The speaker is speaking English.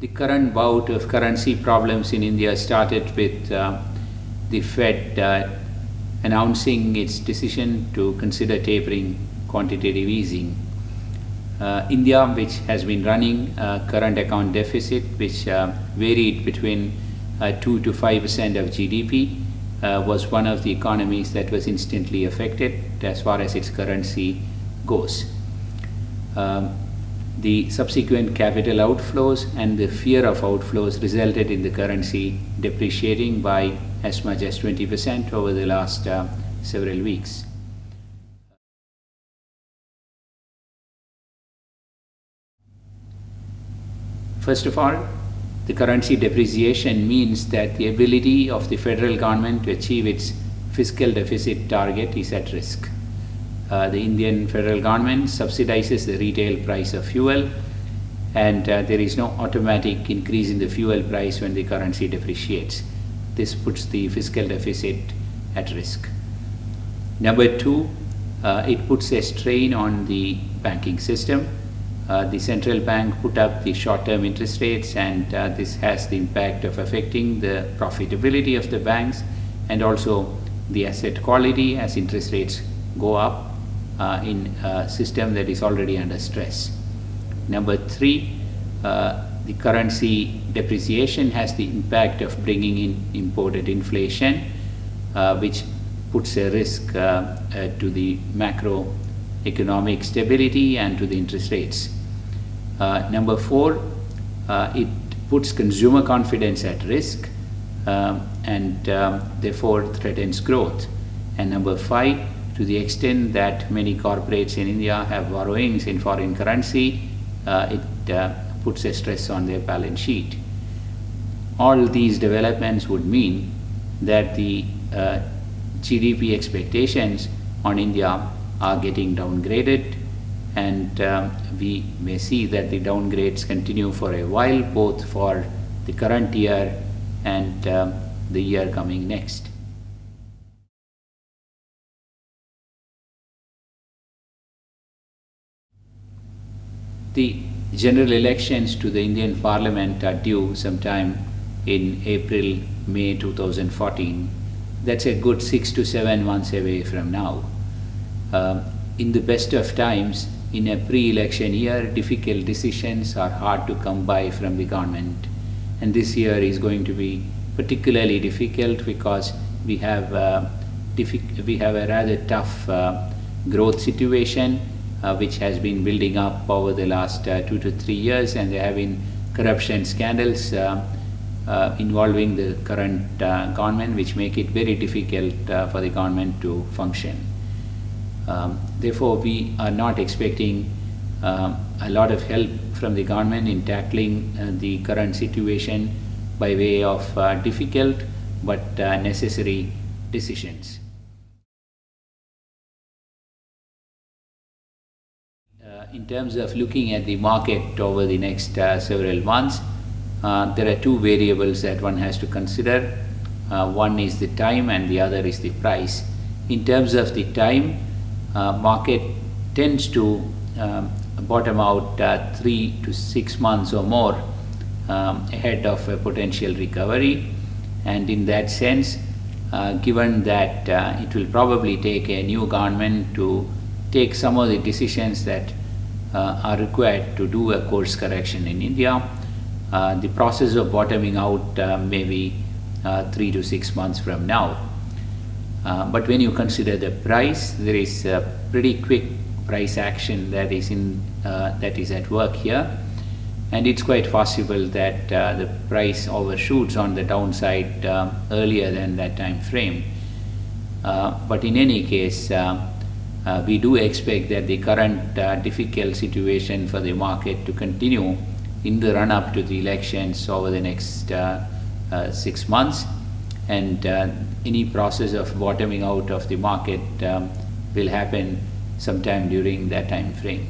The current bout of currency problems in India started with the Fed announcing its decision to consider tapering quantitative easing. India, which has been running a current account deficit which varied between 2 to 5% of GDP, was one of the economies that was instantly affected as far as its currency goes. The subsequent capital outflows and the fear of outflows resulted in the currency depreciating by as much as 20% over the last several weeks. First of all, the currency depreciation means that the ability of the federal government to achieve its fiscal deficit target is at risk. The Indian federal government subsidizes the retail price of fuel, and there is no automatic increase in the fuel price when the currency depreciates. This puts the fiscal deficit at risk. Number two, it puts a strain on the banking system. The central bank put up the short-term interest rates, and this has the impact of affecting the profitability of the banks and also the asset quality as interest rates go up in a system that is already under stress. Number three, the currency depreciation has the impact of bringing in imported inflation, which puts a risk to the macroeconomic stability and to the interest rates. Number four, it puts consumer confidence at risk and therefore threatens growth. And number five, to the extent that many corporates in India have borrowings in foreign currency, it puts a stress on their balance sheet. All these developments would mean that the GDP expectations on India are getting downgraded, and we may see that the downgrades continue for a while, both for the current year and the year coming next. The general elections to the Indian Parliament are due sometime in April-May 2014. That's a good 6 to 7 months away from now. In the best of times, in a pre-election year, difficult decisions are hard to come by from the government. And this year is going to be particularly difficult because we have a rather tough growth situation which has been building up over the last 2 to 3 years, and there have been corruption scandals involving the current government, which make it very difficult for the government to function. Therefore, we are not expecting a lot of help from the government in tackling the current situation by way of difficult but necessary decisions. In terms of looking at the market over the next several months, there are two variables that one has to consider. One is the time and the other is the price. In terms of the time, market tends to bottom out 3 to 6 months or more ahead of a potential recovery, and in that sense, given that it will probably take a new government to take some of the decisions that are required to do a course correction in India, the process of bottoming out may be 3 to 6 months from now. But when you consider the price, there is a pretty quick price action that is at work here, and it's quite possible that the price overshoots on the downside earlier than that time frame. But in any case, we do expect that the current difficult situation for the market to continue in the run-up to the elections over the next 6 months, and any process of bottoming out of the market will happen sometime during that time frame.